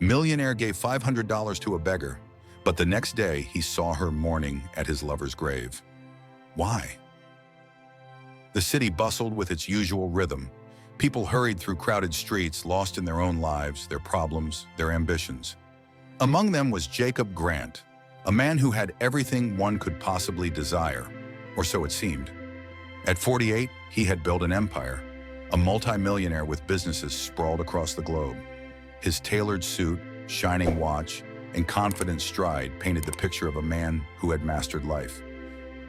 Millionaire gave $500 to a beggar, but the next day he saw her mourning at his lover's grave. Why? The city bustled with its usual rhythm. People hurried through crowded streets, lost in their own lives, their problems, their ambitions. Among them was Jacob Grant, a man who had everything one could possibly desire, or so it seemed. At 48, he had built an empire, a multi-millionaire with businesses sprawled across the globe. His tailored suit, shining watch, and confident stride painted the picture of a man who had mastered life.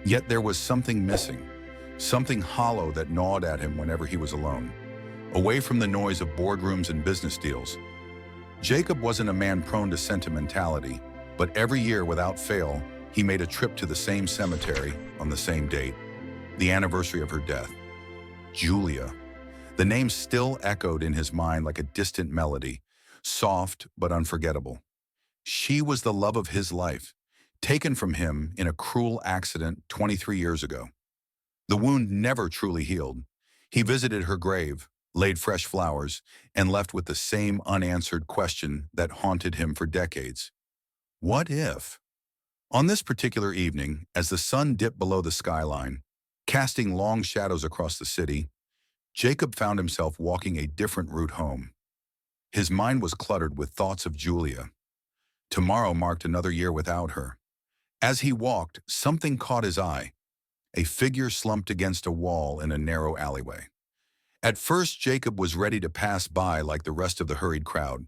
Yet there was something missing, something hollow that gnawed at him whenever he was alone, away from the noise of boardrooms and business deals. Jacob wasn't a man prone to sentimentality, but every year without fail, he made a trip to the same cemetery on the same date, the anniversary of her death. Julia. The name still echoed in his mind like a distant melody, soft but unforgettable. She was the love of his life, taken from him in a cruel accident 23 years ago. The wound never truly healed. He visited her grave, laid fresh flowers, and left with the same unanswered question that haunted him for decades. What if? On this particular evening, as the sun dipped below the skyline, casting long shadows across the city, Jacob found himself walking a different route home. His mind was cluttered with thoughts of Julia. Tomorrow marked another year without her. As he walked, something caught his eye. A figure slumped against a wall in a narrow alleyway. At first, Jacob was ready to pass by like the rest of the hurried crowd,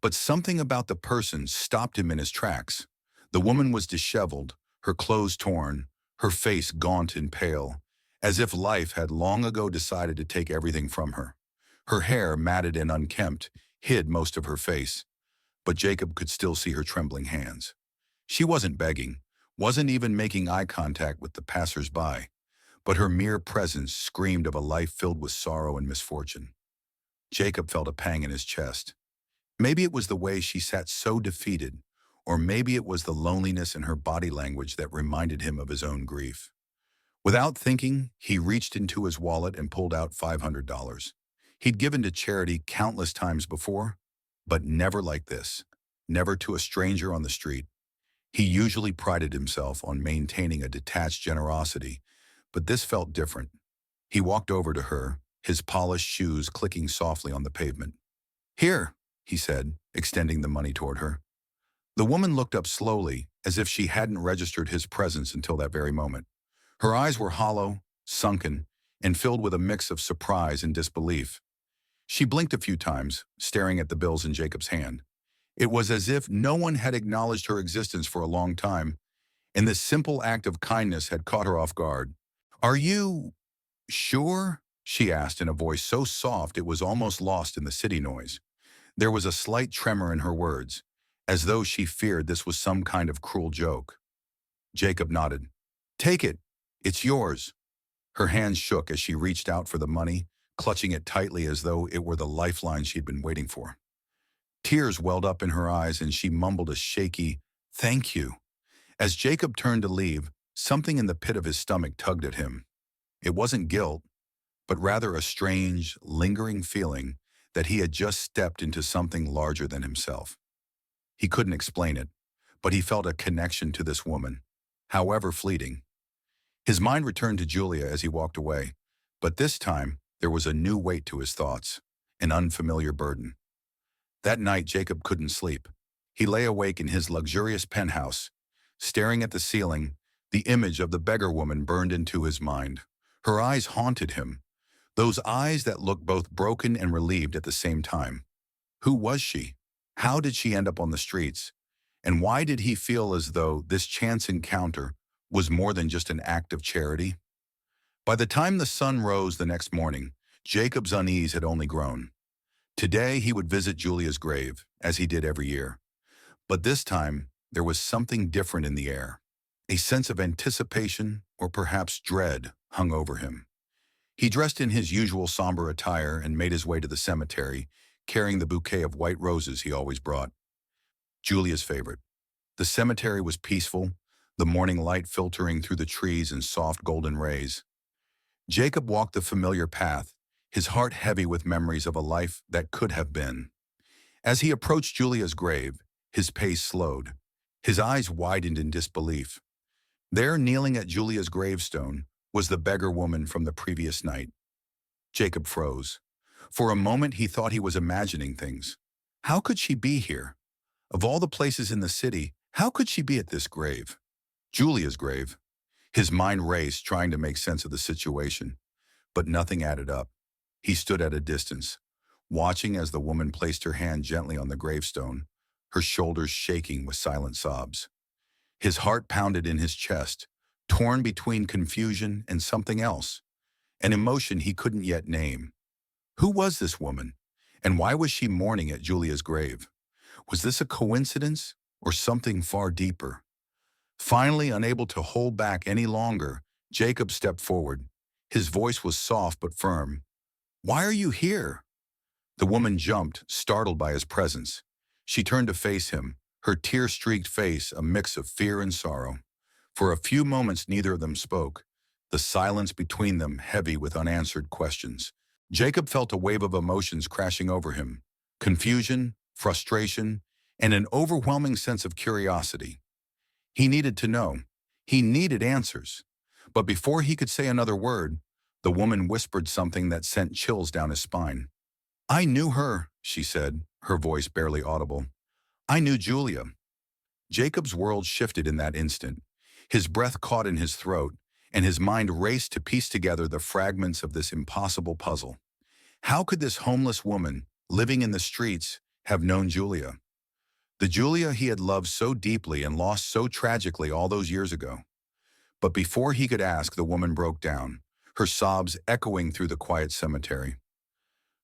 but something about the person stopped him in his tracks. The woman was disheveled, her clothes torn, her face gaunt and pale, as if life had long ago decided to take everything from her. Her hair, matted and unkempt, hid most of her face, but Jacob could still see her trembling hands. She wasn't begging, wasn't even making eye contact with the passers-by, but her mere presence screamed of a life filled with sorrow and misfortune. Jacob felt a pang in his chest. Maybe it was the way she sat so defeated, or maybe it was the loneliness in her body language that reminded him of his own grief. Without thinking, he reached into his wallet and pulled out $500. He'd given to charity countless times before, but never like this, never to a stranger on the street. He usually prided himself on maintaining a detached generosity, but this felt different. He walked over to her, his polished shoes clicking softly on the pavement. "Here," he said, extending the money toward her. The woman looked up slowly, as if she hadn't registered his presence until that very moment. Her eyes were hollow, sunken, and filled with a mix of surprise and disbelief. She blinked a few times, staring at the bills in Jacob's hand. It was as if no one had acknowledged her existence for a long time, and this simple act of kindness had caught her off guard. "Are you sure?" she asked in a voice so soft it was almost lost in the city noise. There was a slight tremor in her words, as though she feared this was some kind of cruel joke. Jacob nodded. "Take it. It's yours." Her hands shook as she reached out for the money, clutching it tightly as though it were the lifeline she'd been waiting for. Tears welled up in her eyes and she mumbled a shaky, "Thank you." As Jacob turned to leave, something in the pit of his stomach tugged at him. It wasn't guilt, but rather a strange, lingering feeling that he had just stepped into something larger than himself. He couldn't explain it, but he felt a connection to this woman, however fleeting. His mind returned to Julia as he walked away, but this time there was a new weight to his thoughts, an unfamiliar burden. That night, Jacob couldn't sleep. He lay awake in his luxurious penthouse, staring at the ceiling. The image of the beggar woman burned into his mind. Her eyes haunted him, those eyes that looked both broken and relieved at the same time. Who was she? How did she end up on the streets? And why did he feel as though this chance encounter was more than just an act of charity? By the time the sun rose the next morning, Jacob's unease had only grown. Today he would visit Julia's grave, as he did every year. But this time, there was something different in the air. A sense of anticipation, or perhaps dread, hung over him. He dressed in his usual somber attire and made his way to the cemetery, carrying the bouquet of white roses he always brought. Julia's favorite. The cemetery was peaceful, the morning light filtering through the trees in soft golden rays. Jacob walked the familiar path, his heart heavy with memories of a life that could have been. As he approached Julia's grave, his pace slowed. His eyes widened in disbelief. There, kneeling at Julia's gravestone, was the beggar woman from the previous night. Jacob froze. For a moment, he thought he was imagining things. How could she be here? Of all the places in the city, how could she be at this grave? Julia's grave. His mind raced, trying to make sense of the situation. But nothing added up. He stood at a distance, watching as the woman placed her hand gently on the gravestone, her shoulders shaking with silent sobs. His heart pounded in his chest, torn between confusion and something else, an emotion he couldn't yet name. Who was this woman, and why was she mourning at Julia's grave? Was this a coincidence or something far deeper? Finally, unable to hold back any longer, Jacob stepped forward. His voice was soft but firm. "Why are you here?" The woman jumped, startled by his presence. She turned to face him, her tear-streaked face a mix of fear and sorrow. For a few moments neither of them spoke, the silence between them heavy with unanswered questions. Jacob felt a wave of emotions crashing over him, confusion, frustration, and an overwhelming sense of curiosity. He needed to know. He needed answers. But before he could say another word, the woman whispered something that sent chills down his spine. "I knew her," she said, her voice barely audible. "I knew Julia." Jacob's world shifted in that instant. His breath caught in his throat, and his mind raced to piece together the fragments of this impossible puzzle. How could this homeless woman, living in the streets, have known Julia? The Julia he had loved so deeply and lost so tragically all those years ago. But before he could ask, the woman broke down, her sobs echoing through the quiet cemetery.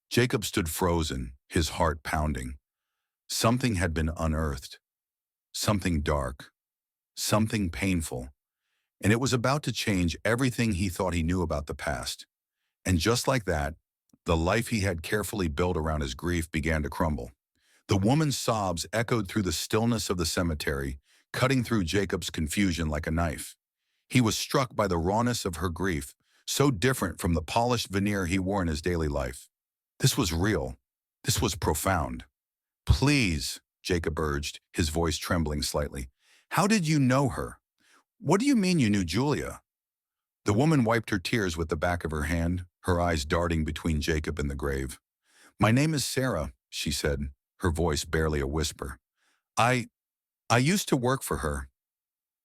Jacob stood frozen, his heart pounding. Something had been unearthed. Something dark. Something painful. And it was about to change everything he thought he knew about the past. And just like that, the life he had carefully built around his grief began to crumble. The woman's sobs echoed through the stillness of the cemetery, cutting through Jacob's confusion like a knife. He was struck by the rawness of her grief, so different from the polished veneer he wore in his daily life. This was real. This was profound. "Please," Jacob urged, his voice trembling slightly. "How did you know her? What do you mean you knew Julia?" The woman wiped her tears with the back of her hand, her eyes darting between Jacob and the grave. "My name is Sarah," she said, her voice barely a whisper. I used to work for her."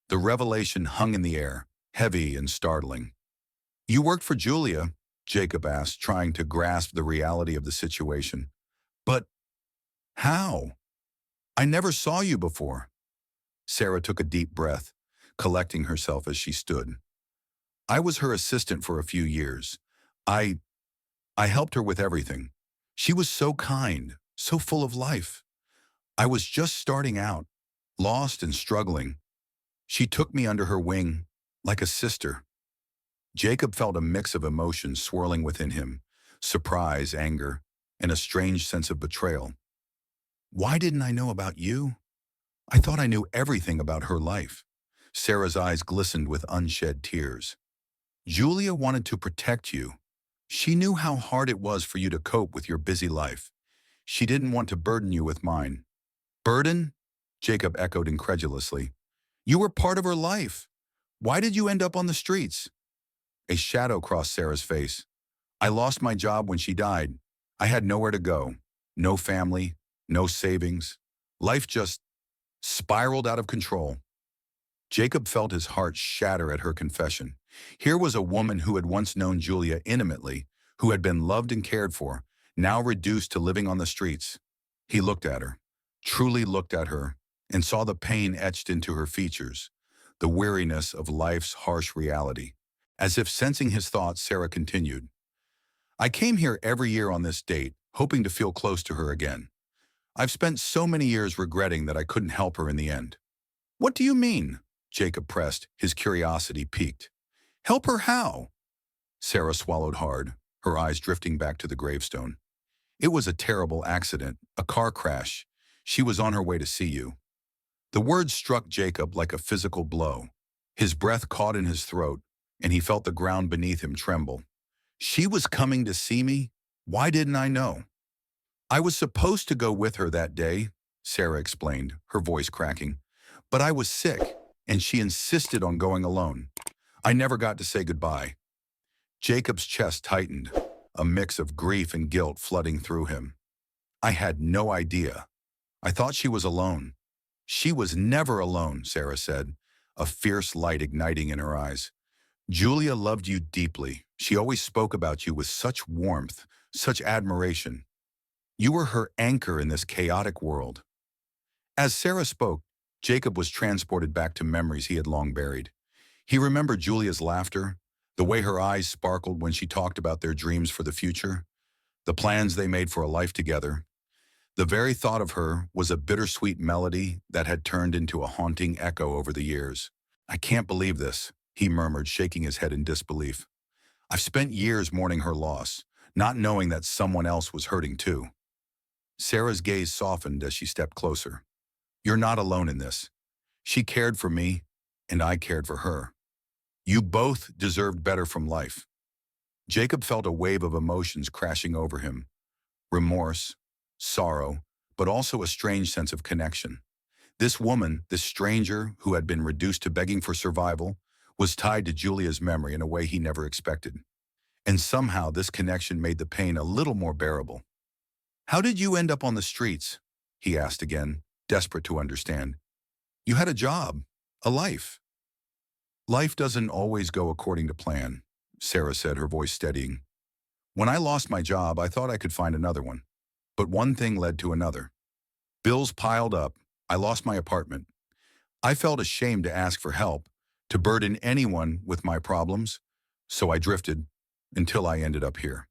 The revelation hung in the air, heavy and startling. "You worked for Julia?" Jacob asked, trying to grasp the reality of the situation. "But how? I never saw you before." Sarah took a deep breath, collecting herself as she stood. "I was her assistant for a few years. I helped her with everything. She was so kind, so full of life. I was just starting out, lost and struggling. She took me under her wing, like a sister." Jacob felt a mix of emotions swirling within him, surprise, anger, and a strange sense of betrayal. "Why didn't I know about you? I thought I knew everything about her life." Sarah's eyes glistened with unshed tears. "Julia wanted to protect you. She knew how hard it was for you to cope with your busy life. She didn't want to burden you with mine." "Burden?" Jacob echoed incredulously. "You were part of her life. Why did you end up on the streets?" A shadow crossed Sarah's face. "I lost my job when she died. I had nowhere to go. No family, no savings. Life just spiraled out of control." Jacob felt his heart shatter at her confession. Here was a woman who had once known Julia intimately, who had been loved and cared for, now reduced to living on the streets. He looked at her, truly looked at her, and saw the pain etched into her features, the weariness of life's harsh reality. As if sensing his thoughts, Sarah continued, "I came here every year on this date, hoping to feel close to her again. I've spent so many years regretting that I couldn't help her in the end." "What do you mean?" Jacob pressed, his curiosity piqued. "Help her how?" Sarah swallowed hard, her eyes drifting back to the gravestone. "It was a terrible accident, a car crash. She was on her way to see you." The words struck Jacob like a physical blow. His breath caught in his throat, and he felt the ground beneath him tremble. "She was coming to see me? Why didn't I know?" I was supposed to go with her that day, Sarah explained, her voice cracking. But I was sick, and she insisted on going alone. I never got to say goodbye. Jacob's chest tightened, a mix of grief and guilt flooding through him. I had no idea. I thought she was alone. She was never alone, Sarah said, a fierce light igniting in her eyes. Julia loved you deeply. She always spoke about you with such warmth, such admiration. You were her anchor in this chaotic world. As Sarah spoke, Jacob was transported back to memories he had long buried. He remembered Julia's laughter, the way her eyes sparkled when she talked about their dreams for the future, the plans they made for a life together. The very thought of her was a bittersweet melody that had turned into a haunting echo over the years. I can't believe this, he murmured, shaking his head in disbelief. I've spent years mourning her loss, not knowing that someone else was hurting too. Sarah's gaze softened as she stepped closer. You're not alone in this. She cared for me, and I cared for her. You both deserved better from life. Jacob felt a wave of emotions crashing over him. Remorse, sorrow, but also a strange sense of connection. This woman, this stranger who had been reduced to begging for survival, was tied to Julia's memory in a way he never expected. And somehow this connection made the pain a little more bearable. How did you end up on the streets? He asked again, desperate to understand. You had a job, a life. Life doesn't always go according to plan, Sarah said, her voice steadying. When I lost my job, I thought I could find another one. But one thing led to another. Bills piled up. I lost my apartment. I felt ashamed to ask for help, to burden anyone with my problems, so I drifted until I ended up here.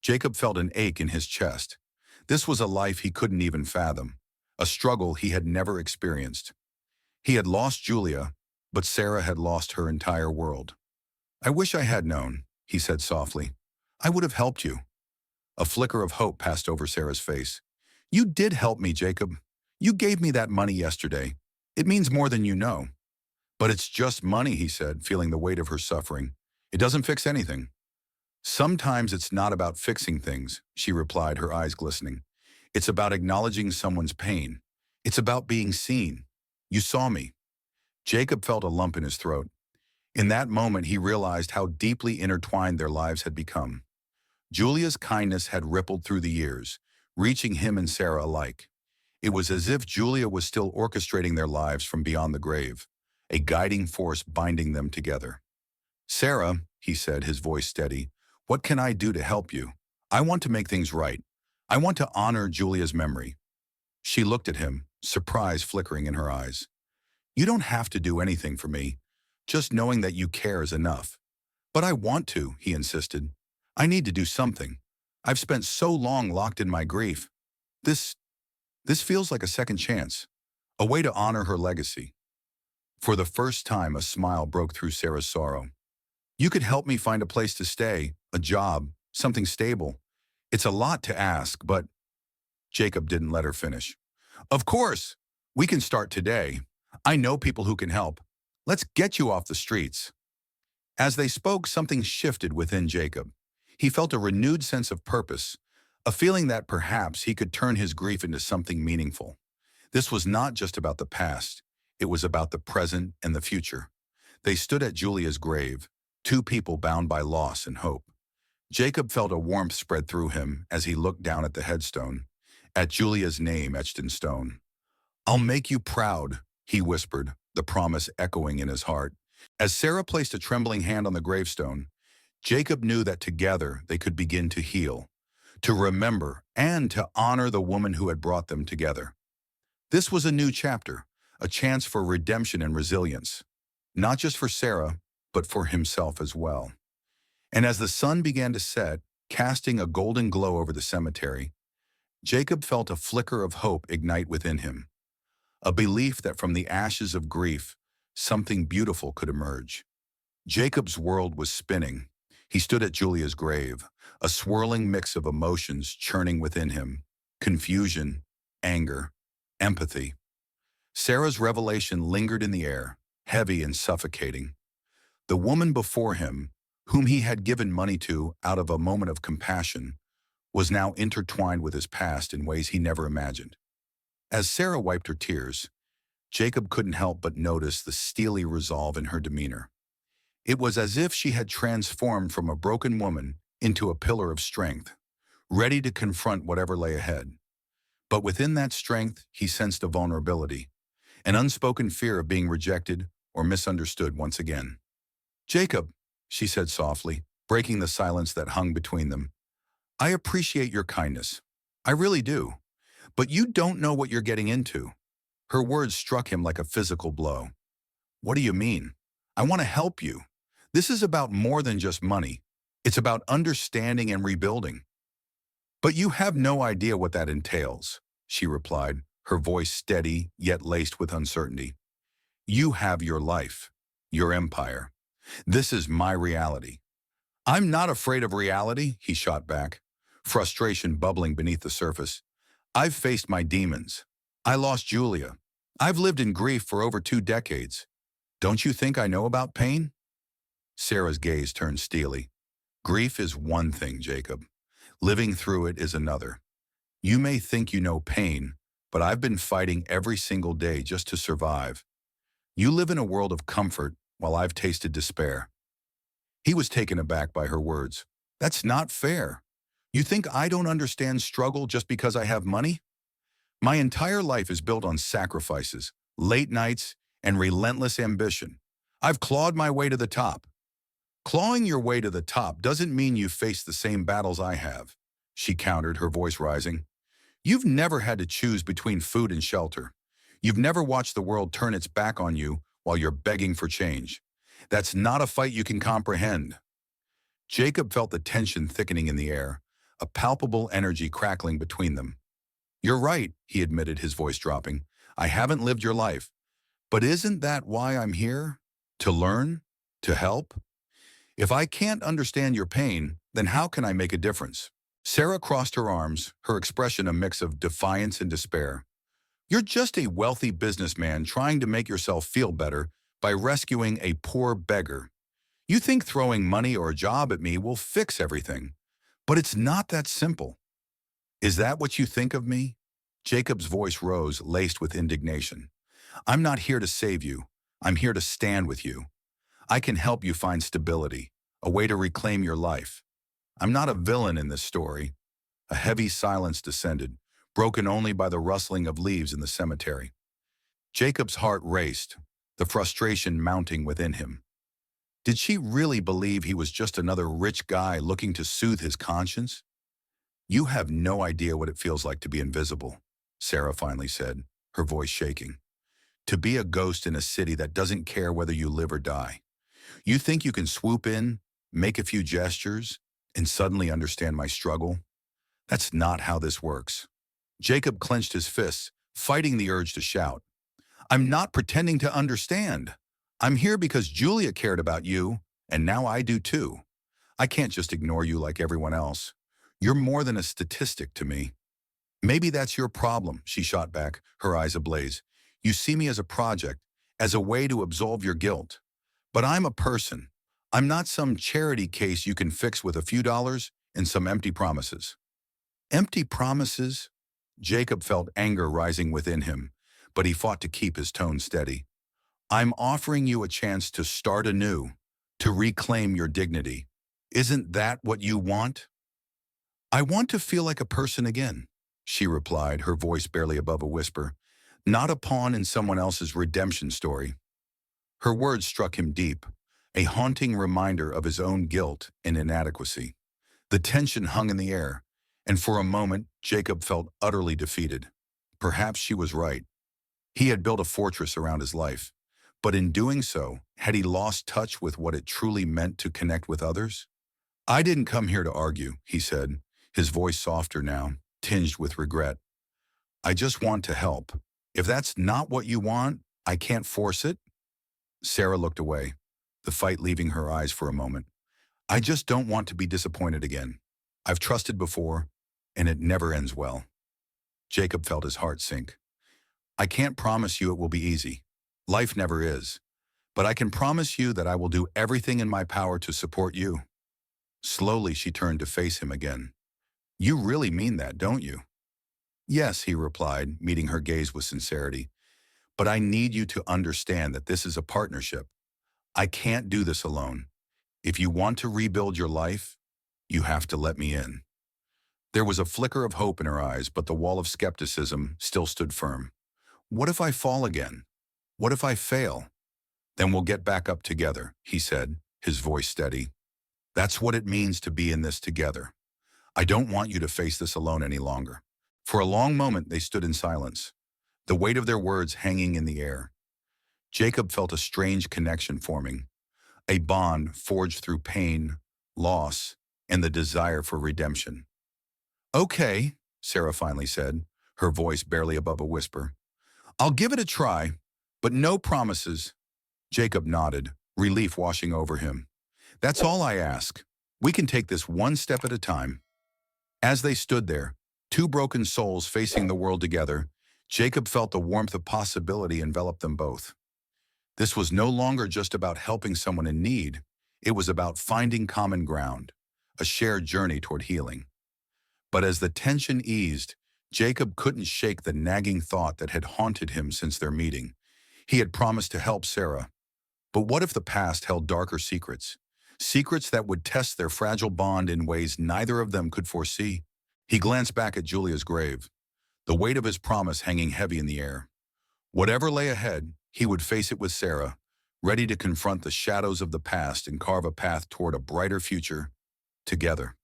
Jacob felt an ache in his chest. This was a life he couldn't even fathom, a struggle he had never experienced. He had lost Julia, but Sarah had lost her entire world. I wish I had known, he said softly. I would have helped you. A flicker of hope passed over Sarah's face. You did help me, Jacob. You gave me that money yesterday. It means more than you know. But it's just money, he said, feeling the weight of her suffering. It doesn't fix anything. Sometimes it's not about fixing things, she replied, her eyes glistening. It's about acknowledging someone's pain. It's about being seen. You saw me. Jacob felt a lump in his throat. In that moment, he realized how deeply intertwined their lives had become. Julia's kindness had rippled through the years, reaching him and Sarah alike. It was as if Julia was still orchestrating their lives from beyond the grave, a guiding force binding them together. Sarah, he said, his voice steady, what can I do to help you? I want to make things right. I want to honor Julia's memory. She looked at him, surprise flickering in her eyes. You don't have to do anything for me. Just knowing that you care is enough. But I want to, he insisted. I need to do something. I've spent so long locked in my grief. This feels like a second chance, a way to honor her legacy. For the first time, a smile broke through Sarah's sorrow. You could help me find a place to stay, a job, something stable. It's a lot to ask, but Jacob didn't let her finish. Of course, we can start today. I know people who can help. Let's get you off the streets. As they spoke, something shifted within Jacob. He felt a renewed sense of purpose, a feeling that perhaps he could turn his grief into something meaningful. This was not just about the past. It was about the present and the future. They stood at Julia's grave, two people bound by loss and hope. Jacob felt a warmth spread through him as he looked down at the headstone, at Julia's name etched in stone. I'll make you proud, he whispered, the promise echoing in his heart. As Sarah placed a trembling hand on the gravestone, Jacob knew that together they could begin to heal, to remember, and to honor the woman who had brought them together. This was a new chapter, a chance for redemption and resilience, not just for Sarah, but for himself as well. And as the sun began to set, casting a golden glow over the cemetery, Jacob felt a flicker of hope ignite within him, a belief that from the ashes of grief, something beautiful could emerge. Jacob's world was spinning. He stood at Julia's grave, a swirling mix of emotions churning within him, confusion, anger, empathy. Sarah's revelation lingered in the air, heavy and suffocating. The woman before him, whom he had given money to out of a moment of compassion, was now intertwined with his past in ways he never imagined. As Sarah wiped her tears, Jacob couldn't help but notice the steely resolve in her demeanor. It was as if she had transformed from a broken woman into a pillar of strength, ready to confront whatever lay ahead. But within that strength, he sensed a vulnerability, an unspoken fear of being rejected or misunderstood once again. "Jacob," she said softly, breaking the silence that hung between them, "I appreciate your kindness. I really do. But you don't know what you're getting into." Her words struck him like a physical blow. "What do you mean? I want to help you. This is about more than just money. It's about understanding and rebuilding." "But you have no idea what that entails," she replied, her voice steady yet laced with uncertainty. "You have your life, your empire. This is my reality." "I'm not afraid of reality," he shot back, frustration bubbling beneath the surface. "I've faced my demons. I lost Julia. I've lived in grief for over 2 decades. Don't you think I know about pain?" Sarah's gaze turned steely. "Grief is one thing, Jacob. Living through it is another. You may think you know pain, but I've been fighting every single day just to survive. You live in a world of comfort while I've tasted despair." He was taken aback by her words. "That's not fair. You think I don't understand struggle just because I have money? My entire life is built on sacrifices, late nights, and relentless ambition. I've clawed my way to the top." "Clawing your way to the top doesn't mean you face the same battles I have," she countered, her voice rising. "You've never had to choose between food and shelter. You've never watched the world turn its back on you while you're begging for change. That's not a fight you can comprehend." Jacob felt the tension thickening in the air, a palpable energy crackling between them. "You're right," he admitted, his voice dropping. "I haven't lived your life. But isn't that why I'm here? To learn? To help? If I can't understand your pain, then how can I make a difference?" Sarah crossed her arms, her expression a mix of defiance and despair. "You're just a wealthy businessman trying to make yourself feel better by rescuing a poor beggar. You think throwing money or a job at me will fix everything. But it's not that simple. Is that what you think of me?" Jacob's voice rose, laced with indignation. "I'm not here to save you. I'm here to stand with you. I can help you find stability, a way to reclaim your life. I'm not a villain in this story." A heavy silence descended, broken only by the rustling of leaves in the cemetery. Jacob's heart raced, the frustration mounting within him. Did she really believe he was just another rich guy looking to soothe his conscience? "You have no idea what it feels like to be invisible," Sarah finally said, her voice shaking. "To be a ghost in a city that doesn't care whether you live or die. You think you can swoop in, make a few gestures, and suddenly understand my struggle? That's not how this works." Jacob clenched his fists, fighting the urge to shout. "I'm not pretending to understand. I'm here because Julia cared about you, and now I do too. I can't just ignore you like everyone else. You're more than a statistic to me." "Maybe that's your problem," she shot back, her eyes ablaze. "You see me as a project, as a way to absolve your guilt. But I'm a person. I'm not some charity case you can fix with a few dollars and some empty promises." "Empty promises?" Jacob felt anger rising within him, but he fought to keep his tone steady. "I'm offering you a chance to start anew, to reclaim your dignity. Isn't that what you want?" "I want to feel like a person again," she replied, her voice barely above a whisper, "not a pawn in someone else's redemption story." Her words struck him deep, a haunting reminder of his own guilt and inadequacy. The tension hung in the air, and for a moment Jacob felt utterly defeated. Perhaps she was right. He had built a fortress around his life, but in doing so, had he lost touch with what it truly meant to connect with others? "I didn't come here to argue," he said, his voice softer now, tinged with regret. "I just want to help. If that's not what you want, I can't force it." Sarah looked away, the fight leaving her eyes for a moment. "I just don't want to be disappointed again. I've trusted before, and it never ends well." Jacob felt his heart sink. "I can't promise you it will be easy. Life never is. But I can promise you that I will do everything in my power to support you." Slowly she turned to face him again. You really mean that, don't you? Yes, he replied, meeting her gaze with sincerity. But I need you to understand that this is a partnership. I can't do this alone. If you want to rebuild your life, you have to let me in. There was a flicker of hope in her eyes, but the wall of skepticism still stood firm. What if I fall again? What if I fail? Then we'll get back up together, he said, his voice steady. That's what it means to be in this together. I don't want you to face this alone any longer. For a long moment, they stood in silence, the weight of their words hanging in the air. Jacob felt a strange connection forming, a bond forged through pain, loss, and the desire for redemption. Okay, Sarah finally said, her voice barely above a whisper. I'll give it a try, but no promises. Jacob nodded, relief washing over him. That's all I ask. We can take this one step at a time. As they stood there, two broken souls facing the world together, Jacob felt the warmth of possibility envelop them both. This was no longer just about helping someone in need. It was about finding common ground, a shared journey toward healing. But as the tension eased, Jacob couldn't shake the nagging thought that had haunted him since their meeting. He had promised to help Sarah. But what if the past held darker secrets? Secrets that would test their fragile bond in ways neither of them could foresee. He glanced back at Julia's grave, the weight of his promise hanging heavy in the air. Whatever lay ahead, he would face it with Sarah, ready to confront the shadows of the past and carve a path toward a brighter future together.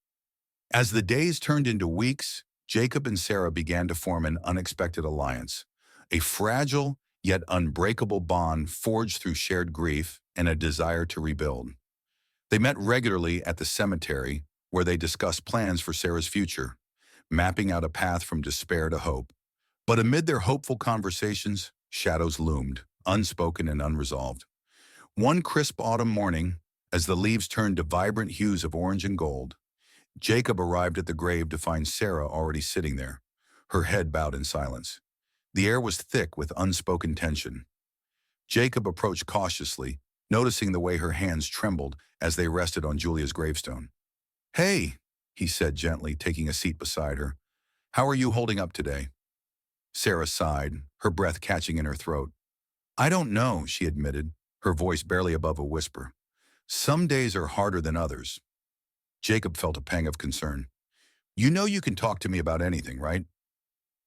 As the days turned into weeks, Jacob and Sarah began to form an unexpected alliance, a fragile yet unbreakable bond forged through shared grief and a desire to rebuild. They met regularly at the cemetery, where they discussed plans for Sarah's future, mapping out a path from despair to hope. But amid their hopeful conversations, shadows loomed, unspoken and unresolved. One crisp autumn morning, as the leaves turned to vibrant hues of orange and gold, Jacob arrived at the grave to find Sarah already sitting there, her head bowed in silence. The air was thick with unspoken tension. Jacob approached cautiously, noticing the way her hands trembled as they rested on Julia's gravestone. Hey, he said gently, taking a seat beside her. How are you holding up today? Sarah sighed, her breath catching in her throat. I don't know, she admitted, her voice barely above a whisper. Some days are harder than others. Jacob felt a pang of concern. You know you can talk to me about anything, right?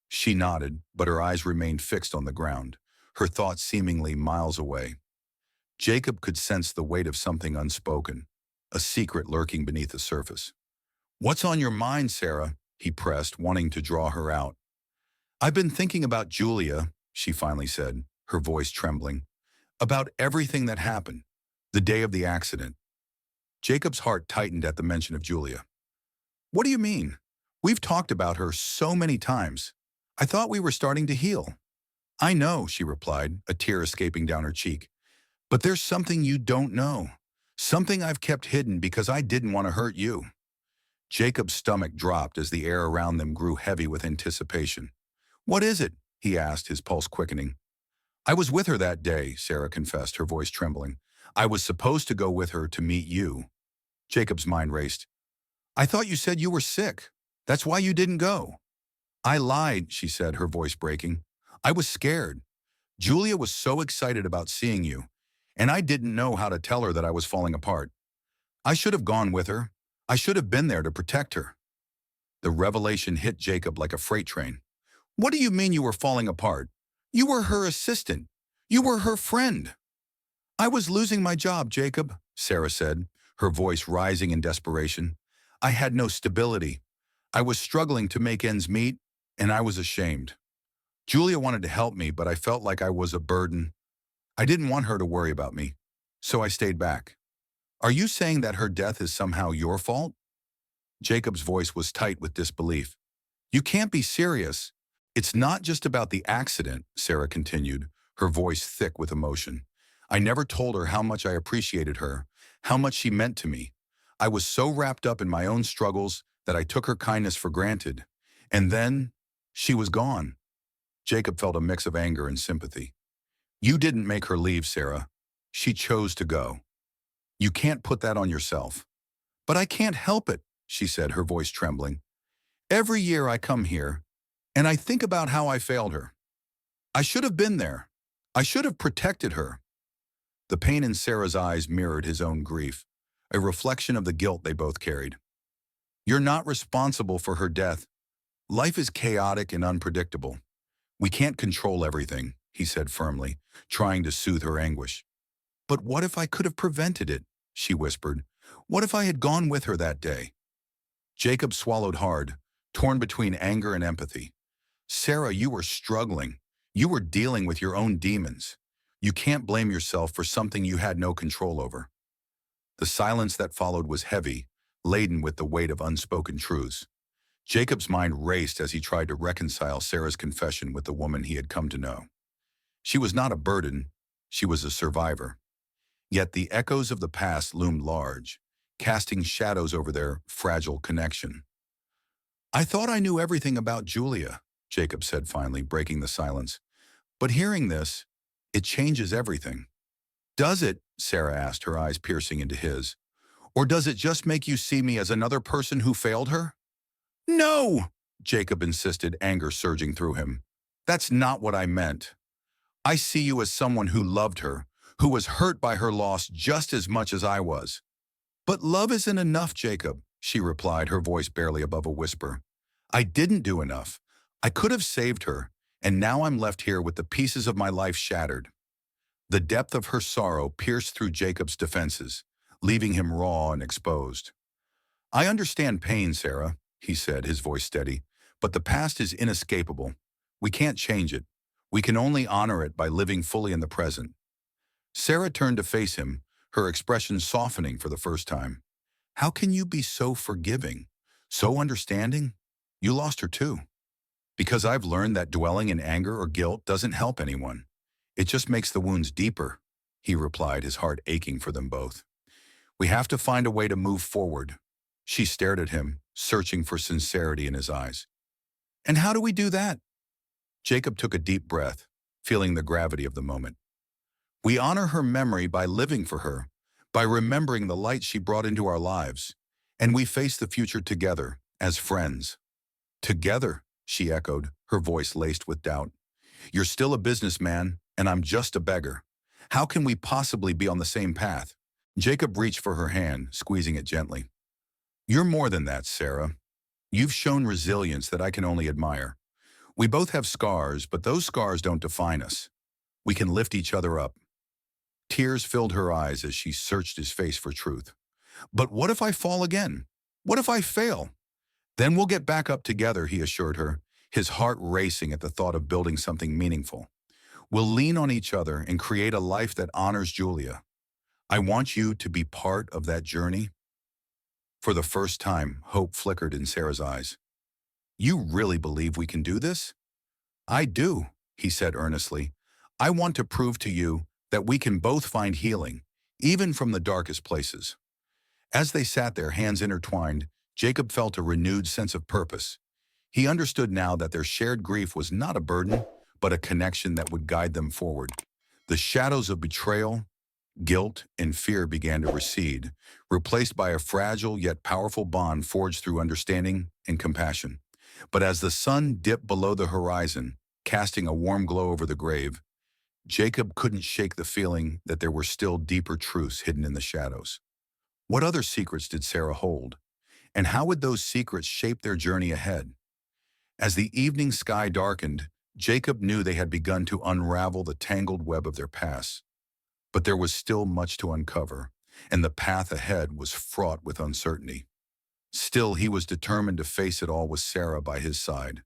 She nodded, but her eyes remained fixed on the ground, her thoughts seemingly miles away. Jacob could sense the weight of something unspoken, a secret lurking beneath the surface. What's on your mind, Sarah? He pressed, wanting to draw her out. I've been thinking about Julia, she finally said, her voice trembling. About everything that happened, the day of the accident. Jacob's heart tightened at the mention of Julia. What do you mean? We've talked about her so many times. I thought we were starting to heal. I know, she replied, a tear escaping down her cheek. But there's something you don't know. Something I've kept hidden because I didn't want to hurt you. Jacob's stomach dropped as the air around them grew heavy with anticipation. What is it? He asked, his pulse quickening. I was with her that day, Sarah confessed, her voice trembling. I was supposed to go with her to meet you. Jacob's mind raced. I thought you said you were sick. That's why you didn't go. I lied, she said, her voice breaking. I was scared. Julia was so excited about seeing you, and I didn't know how to tell her that I was falling apart. I should have gone with her. I should have been there to protect her. The revelation hit Jacob like a freight train. What do you mean you were falling apart? You were her assistant. You were her friend. I was losing my job, Jacob, Sarah said, her voice rising in desperation. I had no stability. I was struggling to make ends meet, and I was ashamed. Julia wanted to help me, but I felt like I was a burden. I didn't want her to worry about me, so I stayed back. Are you saying that her death is somehow your fault? Jacob's voice was tight with disbelief. You can't be serious. It's not just about the accident, Sarah continued, her voice thick with emotion. I never told her how much I appreciated her, how much she meant to me. I was so wrapped up in my own struggles that I took her kindness for granted. And then, she was gone. Jacob felt a mix of anger and sympathy. You didn't make her leave, Sarah. She chose to go. You can't put that on yourself. But I can't help it, she said, her voice trembling. Every year I come here, and I think about how I failed her. I should have been there. I should have protected her. The pain in Sarah's eyes mirrored his own grief, a reflection of the guilt they both carried. You're not responsible for her death. Life is chaotic and unpredictable. We can't control everything, he said firmly, trying to soothe her anguish. But what if I could have prevented it? She whispered. What if I had gone with her that day? Jacob swallowed hard, torn between anger and empathy. Sarah, you were struggling. You were dealing with your own demons. You can't blame yourself for something you had no control over. The silence that followed was heavy, laden with the weight of unspoken truths. Jacob's mind raced as he tried to reconcile Sarah's confession with the woman he had come to know. She was not a burden, she was a survivor. Yet the echoes of the past loomed large, casting shadows over their fragile connection. I thought I knew everything about Julia, Jacob said finally, breaking the silence. But hearing this, it changes everything. Does it? Sarah asked, her eyes piercing into his. Or does it just make you see me as another person who failed her? No, Jacob insisted, anger surging through him. That's not what I meant. I see you as someone who loved her, who was hurt by her loss just as much as I was. But love isn't enough, Jacob, she replied, her voice barely above a whisper. I didn't do enough. I could have saved her, and now I'm left here with the pieces of my life shattered. The depth of her sorrow pierced through Jacob's defenses, leaving him raw and exposed. I understand pain, Sarah, he said, his voice steady, but the past is inescapable. We can't change it. We can only honor it by living fully in the present. Sarah turned to face him, her expression softening for the first time. How can you be so forgiving, so understanding? You lost her too. Because I've learned that dwelling in anger or guilt doesn't help anyone. It just makes the wounds deeper, he replied, his heart aching for them both. We have to find a way to move forward. She stared at him, searching for sincerity in his eyes. And how do we do that? Jacob took a deep breath, feeling the gravity of the moment. We honor her memory by living for her, by remembering the light she brought into our lives, and we face the future together, as friends. Together, she echoed, her voice laced with doubt. You're still a businessman, and I'm just a beggar. How can we possibly be on the same path? Jacob reached for her hand, squeezing it gently. You're more than that, Sarah. You've shown resilience that I can only admire. We both have scars, but those scars don't define us. We can lift each other up. Tears filled her eyes as she searched his face for truth. But what if I fall again? What if I fail? Then we'll get back up together, he assured her, his heart racing at the thought of building something meaningful. We'll lean on each other and create a life that honors Julia. I want you to be part of that journey. For the first time, hope flickered in Sarah's eyes. You really believe we can do this? I do, he said earnestly. I want to prove to you that we can both find healing, even from the darkest places. As they sat there, hands intertwined, Jacob felt a renewed sense of purpose. He understood now that their shared grief was not a burden, but a connection that would guide them forward. The shadows of betrayal, guilt, and fear began to recede, replaced by a fragile yet powerful bond forged through understanding and compassion. But as the sun dipped below the horizon, casting a warm glow over the grave, Jacob couldn't shake the feeling that there were still deeper truths hidden in the shadows. What other secrets did Sarah hold? And how would those secrets shape their journey ahead? As the evening sky darkened, Jacob knew they had begun to unravel the tangled web of their past. But there was still much to uncover, and the path ahead was fraught with uncertainty. Still, he was determined to face it all with Sarah by his side,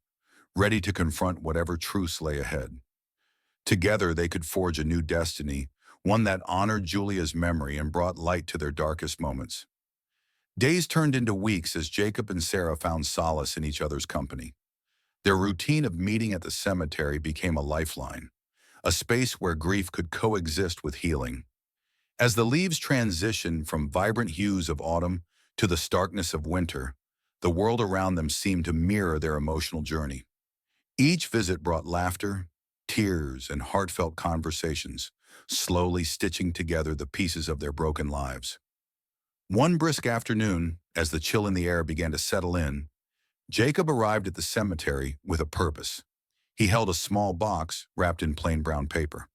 ready to confront whatever truths lay ahead. Together, they could forge a new destiny, one that honored Julia's memory and brought light to their darkest moments. Days turned into weeks as Jacob and Sarah found solace in each other's company. Their routine of meeting at the cemetery became a lifeline, a space where grief could coexist with healing. As the leaves transitioned from vibrant hues of autumn to the starkness of winter, the world around them seemed to mirror their emotional journey. Each visit brought laughter, tears, and heartfelt conversations, slowly stitching together the pieces of their broken lives. One brisk afternoon, as the chill in the air began to settle in, Jacob arrived at the cemetery with a purpose. He held a small box wrapped in plain brown paper.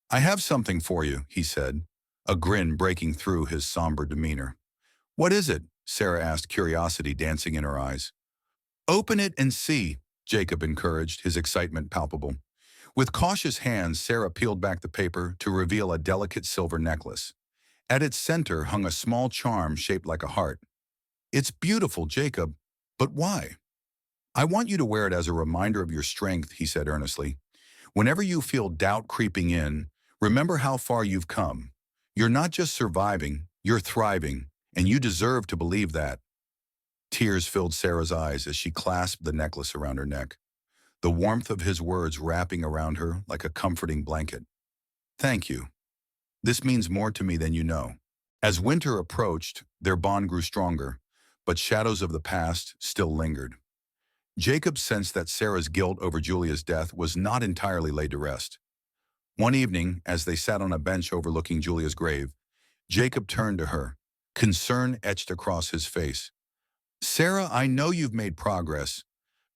"I have something for you," he said, a grin breaking through his somber demeanor. "What is it?" Sarah asked, curiosity dancing in her eyes. "Open it and see," Jacob encouraged, his excitement palpable. With cautious hands, Sarah peeled back the paper to reveal a delicate silver necklace. At its center hung a small charm shaped like a heart. "It's beautiful, Jacob. But why?" "I want you to wear it as a reminder of your strength," he said earnestly. "Whenever you feel doubt creeping in, remember how far you've come. You're not just surviving, you're thriving, and you deserve to believe that." Tears filled Sarah's eyes as she clasped the necklace around her neck, the warmth of his words wrapping around her like a comforting blanket. "Thank you. This means more to me than you know." As winter approached, their bond grew stronger, but shadows of the past still lingered. Jacob sensed that Sarah's guilt over Julia's death was not entirely laid to rest. One evening, as they sat on a bench overlooking Julia's grave, Jacob turned to her, concern etched across his face. "Sarah, I know you've made progress,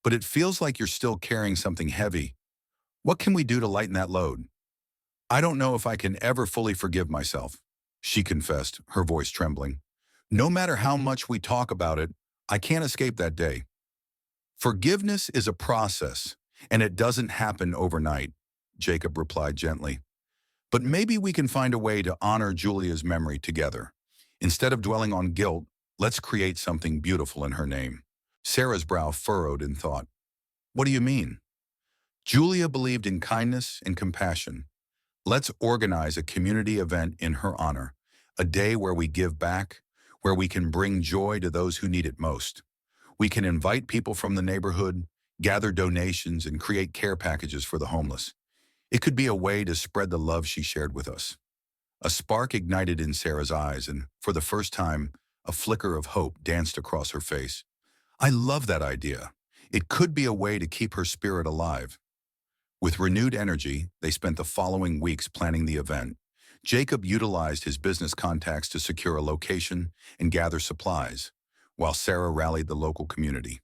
but it feels like you're still carrying something heavy. What can we do to lighten that load?" "I don't know if I can ever fully forgive myself," she confessed, her voice trembling. "No matter how much we talk about it, I can't escape that day." "Forgiveness is a process, and it doesn't happen overnight," Jacob replied gently. "But maybe we can find a way to honor Julia's memory together. Instead of dwelling on guilt, let's create something beautiful in her name." Sarah's brow furrowed in thought. "What do you mean?" "Julia believed in kindness and compassion. Let's organize a community event in her honor, a day where we give back, where we can bring joy to those who need it most. We can invite people from the neighborhood, gather donations, and create care packages for the homeless. It could be a way to spread the love she shared with us." A spark ignited in Sarah's eyes, and for the first time, a flicker of hope danced across her face. "I love that idea. It could be a way to keep her spirit alive." With renewed energy, they spent the following weeks planning the event. Jacob utilized his business contacts to secure a location and gather supplies, while Sarah rallied the local community.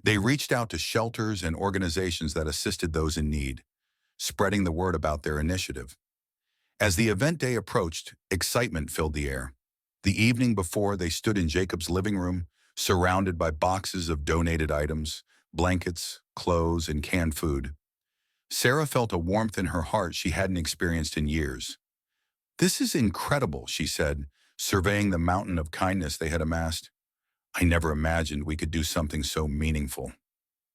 They reached out to shelters and organizations that assisted those in need, spreading the word about their initiative. As the event day approached, excitement filled the air. The evening before, they stood in Jacob's living room, surrounded by boxes of donated items, blankets, clothes, and canned food. Sarah felt a warmth in her heart she hadn't experienced in years. "This is incredible," she said, surveying the mountain of kindness they had amassed. "I never imagined we could do something so meaningful."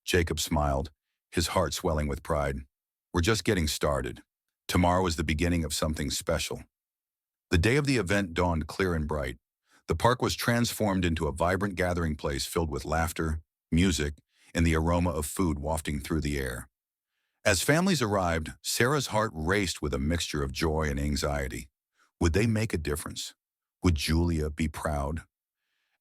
Jacob smiled, his heart swelling with pride. "We're just getting started. Tomorrow is the beginning of something special." The day of the event dawned clear and bright. The park was transformed into a vibrant gathering place filled with laughter, music, and the aroma of food wafting through the air. As families arrived, Sarah's heart raced with a mixture of joy and anxiety. Would they make a difference? Would Julia be proud?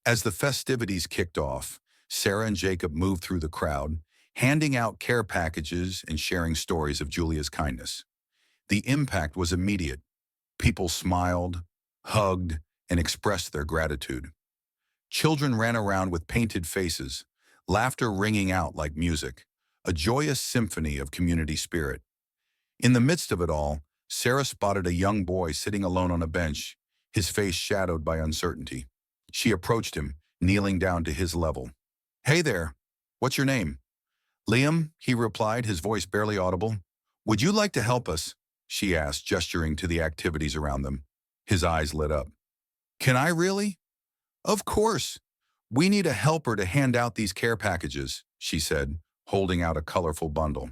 As the festivities kicked off, Sarah and Jacob moved through the crowd, handing out care packages and sharing stories of Julia's kindness. The impact was immediate. People smiled, hugged, and expressed their gratitude. Children ran around with painted faces, laughter ringing out like music, a joyous symphony of community spirit. In the midst of it all, Sarah spotted a young boy sitting alone on a bench, his face shadowed by uncertainty. She approached him, kneeling down to his level. "Hey there, what's your name?" "Liam," he replied, his voice barely audible. "Would you like to help us?" she asked, gesturing to the activities around them. His eyes lit up. "Can I really?" "Of course. We need a helper to hand out these care packages," she said, holding out a colorful bundle.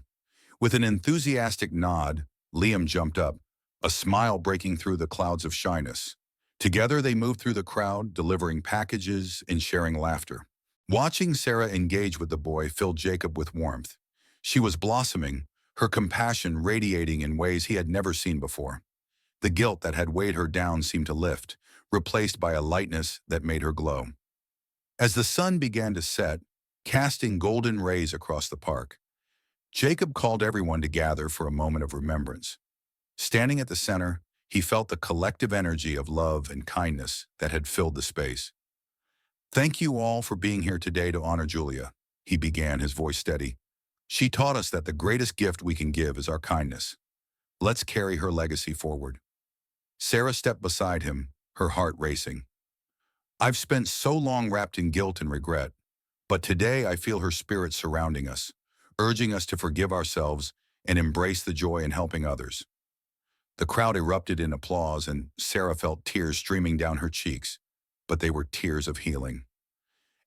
With an enthusiastic nod, Liam jumped up, a smile breaking through the clouds of shyness. Together they moved through the crowd, delivering packages and sharing laughter. Watching Sarah engage with the boy filled Jacob with warmth. She was blossoming, her compassion radiating in ways he had never seen before. The guilt that had weighed her down seemed to lift, replaced by a lightness that made her glow. As the sun began to set, casting golden rays across the park, Jacob called everyone to gather for a moment of remembrance. Standing at the center, he felt the collective energy of love and kindness that had filled the space. "Thank you all for being here today to honor Julia. he began, his voice steady. She taught us that the greatest gift we can give is our kindness. Let's carry her legacy forward. Sarah stepped beside him, her heart racing. I've spent so long wrapped in guilt and regret, but today I feel her spirit surrounding us, urging us to forgive ourselves and embrace the joy in helping others. The crowd erupted in applause, and Sarah felt tears streaming down her cheeks, but they were tears of healing.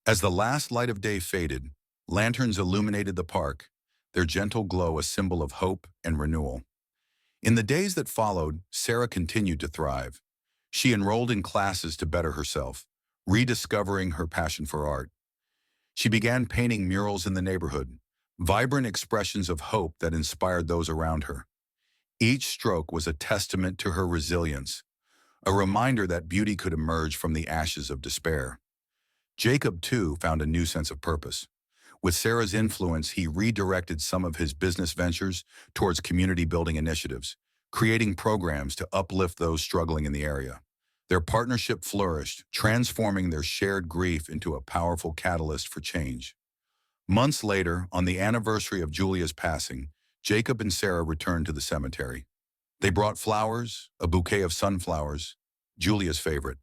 As the last light of day faded, lanterns illuminated the park, their gentle glow a symbol of hope and renewal. In the days that followed, Sarah continued to thrive. She enrolled in classes to better herself, rediscovering her passion for art. She began painting murals in the neighborhood, vibrant expressions of hope that inspired those around her. Each stroke was a testament to her resilience, a reminder that beauty could emerge from the ashes of despair. Jacob, too, found a new sense of purpose. With Sarah's influence, he redirected some of his business ventures towards community-building initiatives, creating programs to uplift those struggling in the area. Their partnership flourished, transforming their shared grief into a powerful catalyst for change. Months later, on the anniversary of Julia's passing, Jacob and Sarah returned to the cemetery. They brought flowers, a bouquet of sunflowers, Julia's favorite.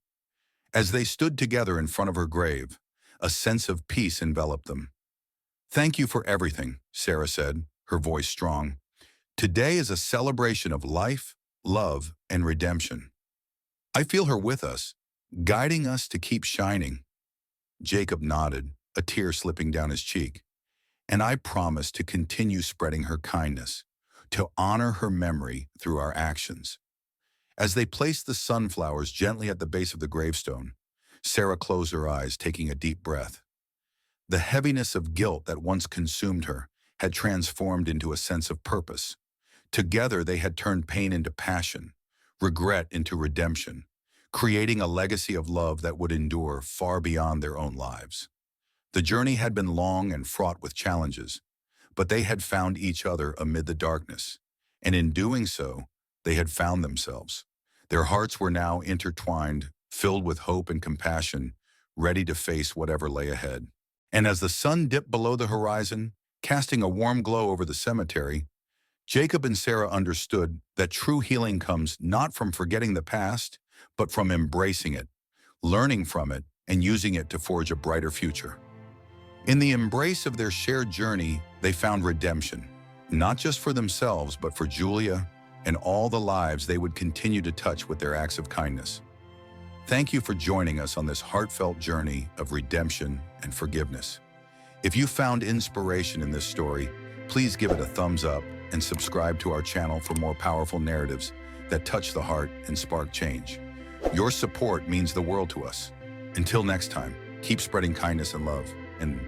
As they stood together in front of her grave, a sense of peace enveloped them. "Thank you for everything," Sarah said, her voice strong. "Today is a celebration of life, love, and redemption. I feel her with us, guiding us to keep shining." Jacob nodded, a tear slipping down his cheek. "And I promise to continue spreading her kindness, to honor her memory through our actions." As they placed the sunflowers gently at the base of the gravestone, Sarah closed her eyes, taking a deep breath. The heaviness of guilt that once consumed her had transformed into a sense of purpose. Together, they had turned pain into passion, regret into redemption, creating a legacy of love that would endure far beyond their own lives. The journey had been long and fraught with challenges, but they had found each other amid the darkness, and in doing so, they had found themselves. Their hearts were now intertwined, filled with hope and compassion, ready to face whatever lay ahead. And as the sun dipped below the horizon, casting a warm glow over the cemetery, Jacob and Sarah understood that true healing comes not from forgetting the past, but from embracing it, learning from it, and using it to forge a brighter future. In the embrace of their shared journey, they found redemption, not just for themselves, but for Julia and all the lives they would continue to touch with their acts of kindness. Thank you for joining us on this heartfelt journey of redemption and forgiveness. If you found inspiration in this story, please give it a thumbs up and subscribe to our channel for more powerful narratives that touch the heart and spark change. Your support means the world to us. Until next time, keep spreading kindness and love, and